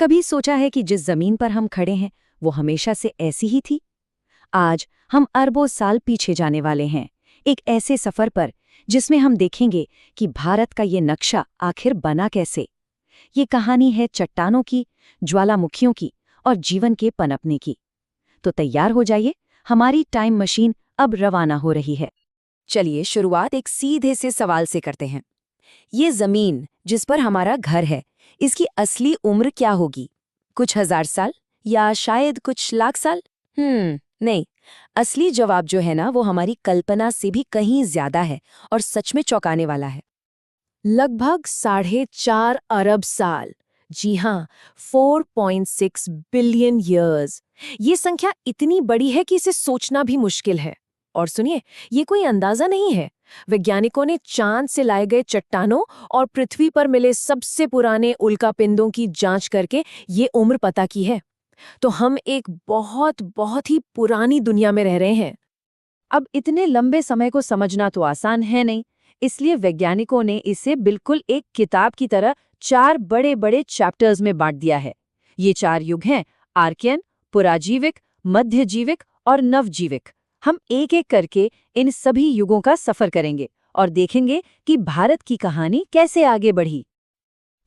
कभी सोचा है कि जिस जमीन पर हम खड़े हैं वो हमेशा से ऐसी ही थी? आज हम अरबों साल पीछे जाने वाले हैं, एक ऐसे सफर पर जिसमें हम देखेंगे कि भारत का ये नक्शा आखिर बना कैसे। ये कहानी है चट्टानों की, ज्वालामुखियों की और जीवन के पनपने की। तो तैयार हो जाइए, हमारी टाइम मशीन अब रवाना हो रही है। चलिए शुरुआत एक सीधे से सवाल से करते हैं। ये जमीन जिस पर हमारा घर है, इसकी असली उम्र क्या होगी? कुछ हजार साल या शायद कुछ लाख साल? नहीं। असली जवाब जो है ना, वो हमारी कल्पना से भी कहीं ज्यादा है और सच में चौंकाने वाला है। लगभग 4.5 अरब साल। जी हाँ, 4.6 बिलियन ईयर्स। ये संख्या इतनी बड़ी है कि इसे सोचना भी मुश्किल है। और सुनिए, ये कोई अंदाजा नहीं है। वैज्ञानिकों ने चांद से लाए गए चट्टानों और पृथ्वी पर मिले सबसे पुराने उल्कापिंडों की जांच करके ये उम्र पता की है। तो हम एक बहुत बहुत ही पुरानी दुनिया में रह रहे हैं। अब इतने लंबे समय को समझना तो आसान है नहीं, इसलिए वैज्ञानिकों ने इसे बिल्कुल एक किताब की तरह 4 बड़े बड़े चैप्टर्स में बांट दिया है। ये 4 युग हैं: आर्कियन, पुराजीविक, मध्यजीविक और नवजीविक। हम एक एक करके इन सभी युगों का सफर करेंगे और देखेंगे कि भारत की कहानी कैसे आगे बढ़ी।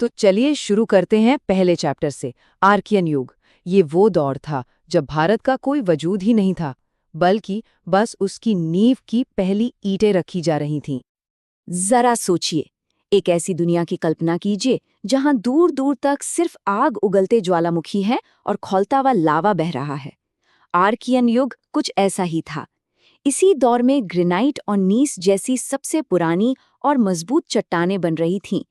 तो चलिए शुरू करते हैं पहले चैप्टर से, आर्कियन युग। ये वो दौर था जब भारत का कोई वजूद ही नहीं था, बल्कि बस उसकी नींव की पहली ईंटें रखी जा रही थीं। जरा सोचिए, एक ऐसी दुनिया की कल्पना कीजिए जहां दूर दूर तक सिर्फ आग उगलते ज्वालामुखी है और खौलता हुआ लावा बह रहा है। आर्कियन युग कुछ ऐसा ही था। इसी दौर में ग्रेनाइट और नीस जैसी सबसे पुरानी और मजबूत चट्टानें बन रही थीं।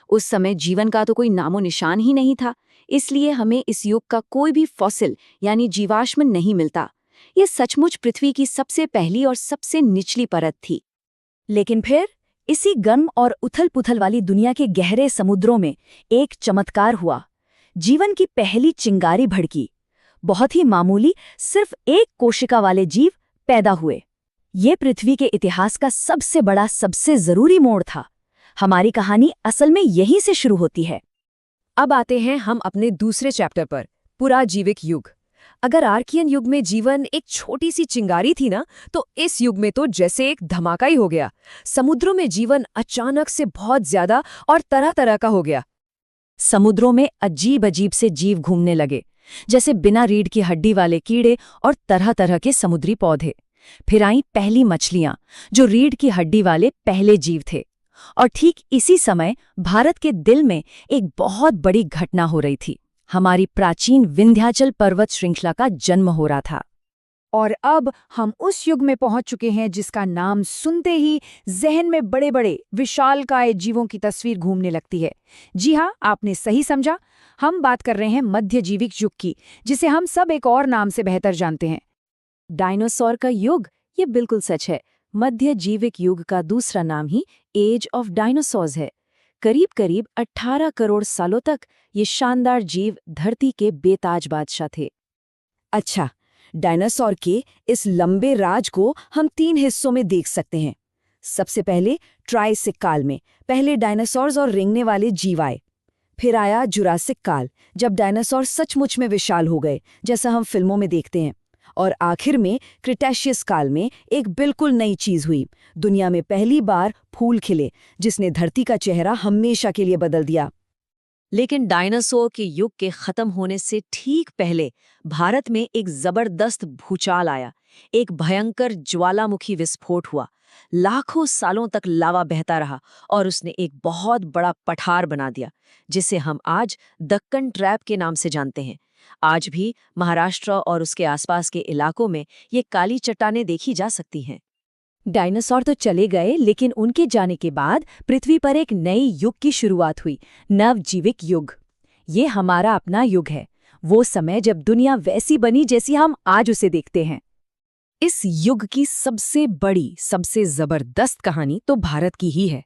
उस समय जीवन का तो कोई नामो निशान ही नहीं था, इसलिए हमें इस युग का कोई भी फॉसिल यानी जीवाश्म नहीं मिलता। ये सचमुच पृथ्वी की सबसे पहली और सबसे निचली परत थी। लेकिन फिर इसी गर्म और उथल-पुथल वाली दुनिया के गहरे समुद्रों में एक चमत्कार हुआ। जीवन की पहली चिंगारी भड़की। बहुत ही मामूली, सिर्फ एक कोशिका वाले जीव पैदा हुए। ये पृथ्वी के इतिहास का सबसे बड़ा, सबसे जरूरी मोड़ था। हमारी कहानी असल में यहीं से शुरू होती है। अब आते हैं हम अपने दूसरे चैप्टर पर, पुराजीविक युग। अगर आर्कियन युग में जीवन एक छोटी सी चिंगारी थी ना, तो इस युग में तो जैसे एक धमाका ही हो गया। समुद्रों में जीवन अचानक से बहुत ज्यादा और तरह तरह का हो गया। समुद्रों में अजीब अजीब से जीव घूमने लगे, जैसे बिना रीढ़ की हड्डी वाले कीड़े और तरह तरह के समुद्री पौधे। फिर आईं पहली मछलियां, जो रीढ़ की हड्डी वाले पहले जीव थे। और ठीक इसी समय भारत के दिल में एक बहुत बड़ी घटना हो रही थी। हमारी प्राचीन विंध्याचल पर्वत श्रृंखला का जन्म हो रहा था। और अब हम उस युग में पहुंच चुके हैं जिसका नाम सुनते ही जहन में बड़े बड़े विशालकाय जीवों की तस्वीर घूमने लगती है। जी हाँ, आपने सही समझा। हम बात कर रहे हैं मध्यजीविक युग की, जिसे हम सब एक और नाम से बेहतर जानते हैं, डायनासोर का युग। ये बिल्कुल सच है। मध्यजीविक युग का दूसरा नाम ही एज ऑफ डायनासोर्स है। करीब करीब 18 करोड़ सालों तक ये शानदार जीव धरती के बेताज बादशाह थे। अच्छा, डायनासोर के इस लंबे राज को हम 3 हिस्सों में देख सकते हैं। सबसे पहले ट्राइसिक काल में पहले डायनासोर्स और रेंगने वाले जीव आए। फिर आया जुरासिक काल, जब डायनासोर सचमुच में विशाल हो गए, जैसा हम फिल्मों में देखते हैं। और आखिर में क्रिटेशियस काल में एक बिल्कुल नई चीज हुई। दुनिया में पहली बार फूल खिले, जिसने धरती का चेहरा हमेशा के लिए बदल दिया। लेकिन डायनासोर के युग के खत्म होने से ठीक पहले भारत में एक जबरदस्त भूचाल आया। एक भयंकर ज्वालामुखी विस्फोट हुआ। लाखों सालों तक लावा बहता रहा और उसने एक बहुत बड़ा पठार बना दिया, जिसे हम आज दक्कन ट्रैप के नाम से जानते हैं। आज भी महाराष्ट्र और उसके आसपास के इलाकों में ये काली चट्टानें देखी जा सकती हैं। डायनासोर तो चले गए, लेकिन उनके जाने के बाद पृथ्वी पर एक नए युग की शुरुआत हुई, नवजीविक युग। ये हमारा अपना युग है, वो समय जब दुनिया वैसी बनी जैसी हम आज उसे देखते हैं। इस युग की सबसे बड़ी, सबसे जबरदस्त कहानी तो भारत की ही है।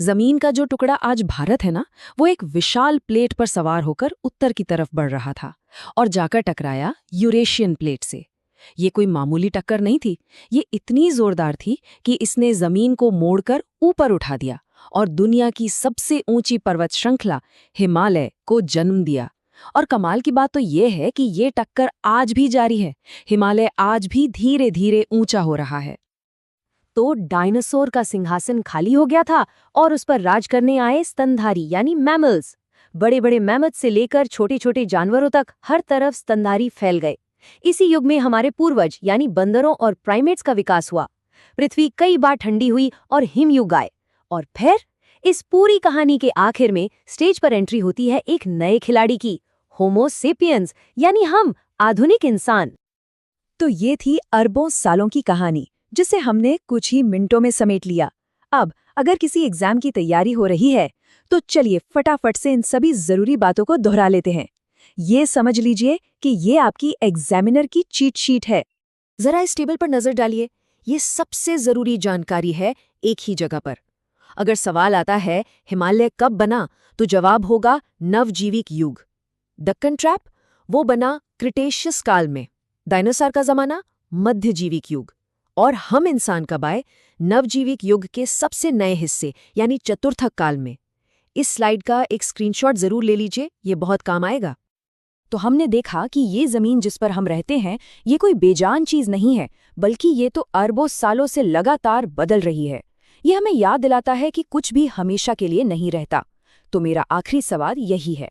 जमीन का जो टुकड़ा आज भारत है ना, वो एक विशाल प्लेट पर सवार होकर उत्तर की तरफ बढ़ रहा था और जाकर टकराया यूरेशियन प्लेट से। ये कोई मामूली टक्कर नहीं थी। ये इतनी जोरदार थी कि इसने जमीन को मोड़कर ऊपर उठा दिया और दुनिया की सबसे ऊंची पर्वत श्रृंखला हिमालय को जन्म दिया। और कमाल की बात तो ये है कि ये टक्कर आज भी जारी है। हिमालय आज भी धीरे धीरे ऊंचा हो रहा है। तो डायनासोर का सिंहासन खाली हो गया था और उस पर राज करने आए स्तनधारी यानी मैमल्स। बड़े बड़े मैमथ से लेकर छोटे छोटे जानवरों तक हर तरफ स्तनधारी फैल गए। इसी युग में हमारे पूर्वज यानी बंदरों और प्राइमेट्स का विकास हुआ। पृथ्वी कई बार ठंडी हुई और हिमयुग आए। और फिर इस पूरी कहानी के आखिर में स्टेज पर एंट्री होती है एक नए खिलाड़ी की, होमो सेपियंस यानी हम, आधुनिक इंसान। तो ये थी अरबों सालों की कहानी जिसे हमने कुछ ही मिनटों में समेट लिया। अब अगर किसी एग्जाम की तैयारी हो रही है तो चलिए फटाफट से इन सभी जरूरी बातों को दोहरा लेते हैं। ये समझ लीजिए कि ये आपकी एग्जामिनर की चीट शीट है। जरा इस टेबल पर नजर डालिए। ये सबसे जरूरी जानकारी है एक ही जगह पर। अगर सवाल आता है हिमालय कब बना, तो जवाब होगा नवजीविक युग। दक्कन ट्रैप, वो बना क्रिटेशियस काल में। डायनासोर का जमाना मध्यजीविक युग। और हम इंसान कब आए? नवजीविक युग के सबसे नए हिस्से यानी चतुर्थक काल में। इस स्लाइड का एक स्क्रीनशॉट जरूर ले लीजिए, ये बहुत काम आएगा। तो हमने देखा कि ये जमीन जिस पर हम रहते हैं ये कोई बेजान चीज नहीं है, बल्कि ये तो अरबों सालों से लगातार बदल रही है। ये हमें याद दिलाता है कि कुछ भी हमेशा के लिए नहीं रहता। तो मेरा आखिरी सवाल यही है,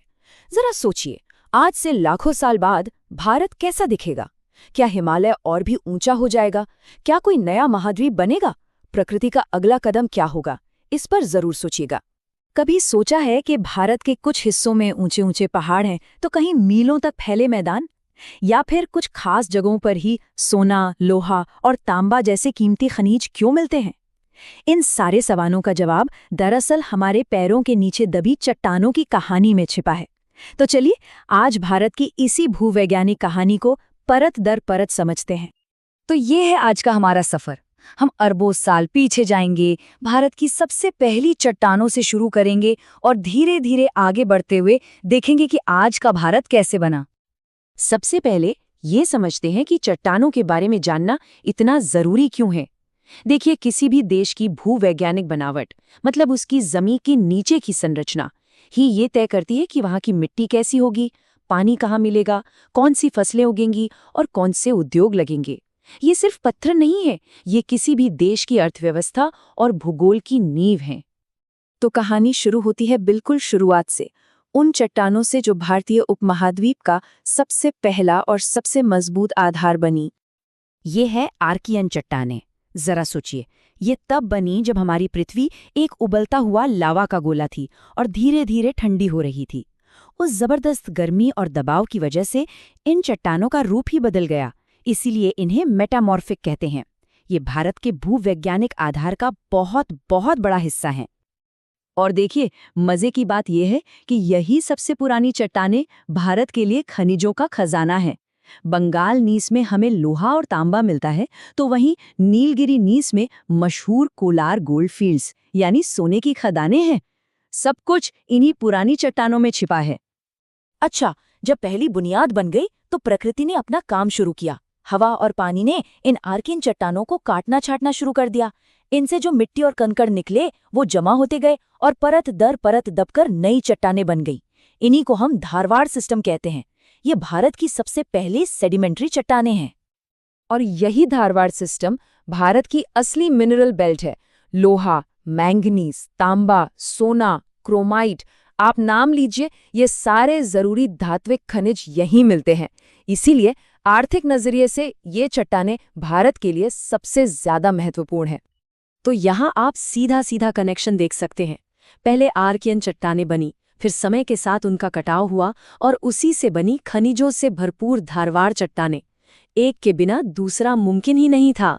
जरा सोचिए, आज से लाखों साल बाद भारत कैसा दिखेगा? क्या हिमालय और भी ऊंचा हो जाएगा? क्या कोई नया महाद्वीप बनेगा? प्रकृति का अगला कदम क्या होगा? इस पर जरूर सोचिएगा। कभी सोचा है कि भारत के कुछ हिस्सों में ऊंचे ऊंचे पहाड़ हैं तो कहीं मीलों तक फैले मैदान, या फिर कुछ खास जगहों पर ही सोना, लोहा और तांबा जैसे कीमती खनिज क्यों मिलते हैं? इन सारे सवालों का जवाब दरअसल हमारे पैरों के नीचे दबी चट्टानों की कहानी में छिपा है। तो चलिए आज भारत की इसी भूवैज्ञानिक कहानी को परत दर परत समझते हैं। तो ये है आज का हमारा सफर। हम अरबों साल पीछे जाएंगे, भारत की सबसे पहली चट्टानों से शुरू करेंगे और धीरे धीरे आगे बढ़ते हुए देखेंगे कि आज का भारत कैसे बना। सबसे पहले ये समझते हैं कि चट्टानों के बारे में जानना इतना जरूरी क्यों है। देखिए, किसी भी देश की भूवैज्ञानिक बनावट, मतलब उसकी जमीन के नीचे की संरचना ही ये तय करती है कि वहाँ की मिट्टी कैसी होगी, पानी कहाँ मिलेगा, कौन सी फसलें उगेंगी और कौन से उद्योग लगेंगे। ये सिर्फ पत्थर नहीं है, ये किसी भी देश की अर्थव्यवस्था और भूगोल की नींव है। तो कहानी शुरू होती है बिल्कुल शुरुआत से, उन चट्टानों से जो भारतीय उपमहाद्वीप का सबसे पहला और सबसे मजबूत आधार बनी। ये है आर्कियन चट्टानें। जरा सोचिए, ये तब बनी जब हमारी पृथ्वी एक उबलता हुआ लावा का गोला थी और धीरे धीरे ठंडी हो रही थी। उस जबरदस्त गर्मी और दबाव की वजह से इन चट्टानों का रूप ही बदल गया, इसीलिए इन्हें मेटामॉर्फिक कहते हैं। ये भारत के भूवैज्ञानिक आधार का बहुत बहुत बड़ा हिस्सा हैं। और देखिए, मजे की बात यह है कि यही सबसे पुरानी चट्टानें भारत के लिए खनिजों का खजाना है। बंगाल नीस में हमें लोहा और तांबा मिलता है, तो वहीं नीलगिरी नीस में मशहूर कोलार गोल्ड फील्ड्स यानी सोने की खदानें हैं। सब कुछ इन्हीं पुरानी चट्टानों में छिपा है। अच्छा, जब पहली बुनियाद बन गई तो प्रकृति ने अपना काम शुरू किया। हवा और पानी ने इन आर्कियन चट्टानों को काटना छाटना शुरू कर दिया। इनसे जो मिट्टी और कंकड़ निकले वो जमा होते गए और परत दर परत दबकर नई चट्टानें बन गई। इन्हीं को हम धारवाड़ सिस्टम कहते हैं। ये भारत की सबसे पहली सेडिमेंट्री चट्टानें हैं। और यही धारवाड़ सिस्टम भारत की असली मिनरल बेल्ट है। लोहा, मैंगनीज, तांबा, सोना, क्रोमाइट, आप नाम लीजिए, ये सारे जरूरी धात्विक खनिज यहीं मिलते हैं। इसीलिए आर्थिक नजरिए से ये चट्टानें भारत के लिए सबसे ज्यादा महत्वपूर्ण है। तो यहाँ आप सीधा सीधा कनेक्शन देख सकते हैं। पहले आर्कियन चट्टानें बनी, फिर समय के साथ उनका कटाव हुआ और उसी से बनी खनिजों से भरपूर धारवाड़ चट्टानें। एक के बिना दूसरा मुमकिन ही नहीं था।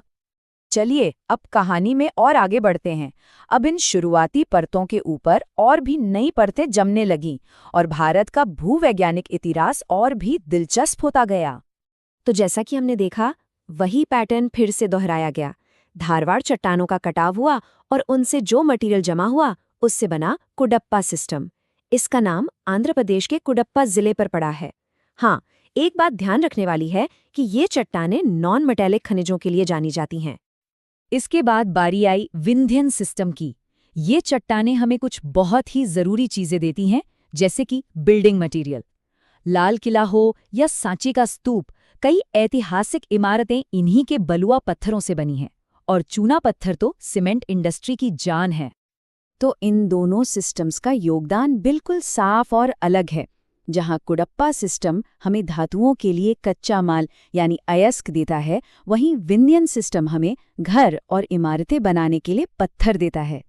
चलिए अब कहानी में और आगे बढ़ते हैं। अब इन शुरुआती परतों के ऊपर और भी नई परतें जमने लगीं और भारत का भूवैज्ञानिक इतिहास और भी दिलचस्प होता गया। तो जैसा कि हमने देखा, वही पैटर्न फिर से दोहराया गया। धारवाड़ चट्टानों का कटाव हुआ और उनसे जो मटेरियल जमा हुआ उससे बना कुडप्पा सिस्टम। इसका नाम आंध्र प्रदेश के कुडप्पा जिले पर पड़ा है। हाँ, एक बात ध्यान रखने वाली है कि ये चट्टानें नॉन मेटेलिक खनिजों के लिए जानी जाती हैं। इसके बाद बारी आई विंध्यन सिस्टम की। ये चट्टानें हमें कुछ बहुत ही जरूरी चीजें देती हैं, जैसे कि बिल्डिंग मटेरियल। लाल किला हो या सांची का स्तूप, कई ऐतिहासिक इमारतें इन्हीं के बलुआ पत्थरों से बनी हैं। और चूना पत्थर तो सीमेंट इंडस्ट्री की जान है। तो इन दोनों सिस्टम्स का योगदान बिल्कुल साफ और अलग है। जहां कुडप्पा सिस्टम हमें धातुओं के लिए कच्चा माल यानी अयस्क देता है, वहीं विंध्यन सिस्टम हमें घर और इमारतें बनाने के लिए पत्थर देता है।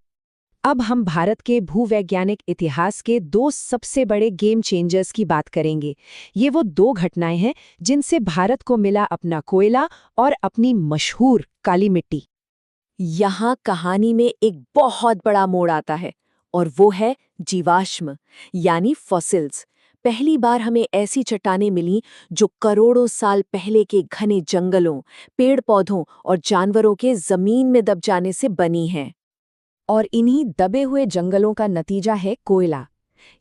अब हम भारत के भूवैज्ञानिक इतिहास के 2 सबसे बड़े गेम चेंजर्स की बात करेंगे। ये वो 2 घटनाएं हैं जिनसे भारत को मिला अपना कोयला और अपनी मशहूर काली मिट्टी। यहाँ कहानी में एक बहुत बड़ा मोड़ आता है और वो है जीवाश्म यानी फॉसिल्स। पहली बार हमें ऐसी चट्टानें मिली जो करोड़ों साल पहले के घने जंगलों, पेड़ पौधों और जानवरों के जमीन में दब जाने से बनी हैं। और इन्हीं दबे हुए जंगलों का नतीजा है कोयला।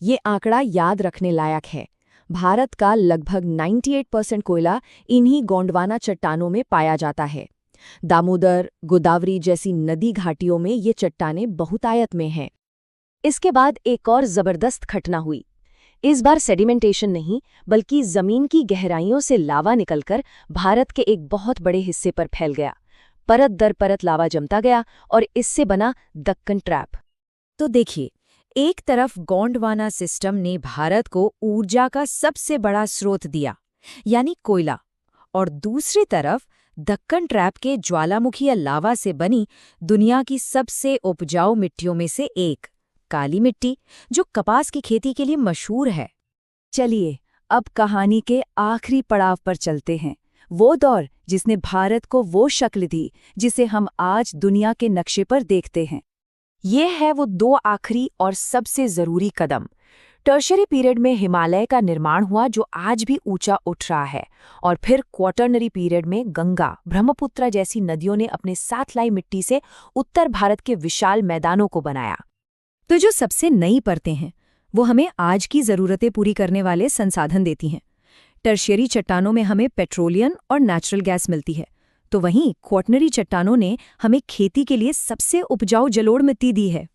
ये आंकड़ा याद रखने लायक है। भारत का लगभग 98% कोयला इन्हीं गोंडवाना चट्टानों में पाया जाता है। दामोदर, गोदावरी जैसी नदी घाटियों में ये चट्टानें बहुतायत में हैं। इसके बाद एक और जबरदस्त घटना हुई। इस बार सेडिमेंटेशन नहीं, बल्कि जमीन की गहराइयों से लावा निकलकर भारत के एक बहुत बड़े हिस्से पर फैल गया। परत दर परत लावा जमता गया और इससे बना दक्कन ट्रैप। तो देखिए, एक तरफ गोंडवाना सिस्टम ने भारत को ऊर्जा का सबसे बड़ा स्रोत दिया, यानी कोयला, और दूसरी तरफ दक्कन ट्रैप के ज्वालामुखी या लावा से बनी दुनिया की सबसे उपजाऊ मिट्टियों में से एक, काली मिट्टी, जो कपास की खेती के लिए मशहूर है। चलिए, अब कहानी के आखिरी पड़ाव पर चलते हैं। वो दौर जिसने भारत को वो शक्ल दी जिसे हम आज दुनिया के नक्शे पर देखते हैं। ये है वो 2 आखिरी और सबसे जरूरी कदम। टर्शरी पीरियड में हिमालय का निर्माण हुआ, जो आज भी ऊंचा उठ रहा है, और फिर क्वाटरनरी पीरियड में गंगा, ब्रह्मपुत्र जैसी नदियों ने अपने साथ लाई मिट्टी से उत्तर भारत के विशाल मैदानों को बनाया। तो जो सबसे नई परतें हैं, वो हमें आज की ज़रूरतें पूरी करने वाले संसाधन देती हैं। टर्शियरी चट्टानों में हमें पेट्रोलियम और नेचुरल गैस मिलती है, तो वहीं क्वाटरनरी चट्टानों ने हमें खेती के लिए सबसे उपजाऊ जलोढ़ मिट्टी दी है।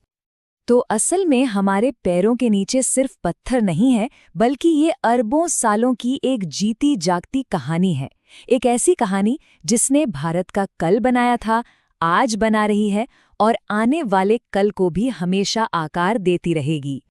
तो असल में हमारे पैरों के नीचे सिर्फ पत्थर नहीं है, बल्कि ये अरबों सालों की एक जीती जागती कहानी है। एक ऐसी कहानी जिसने भारत का कल बनाया था, आज बना रही है और आने वाले कल को भी हमेशा आकार देती रहेगी।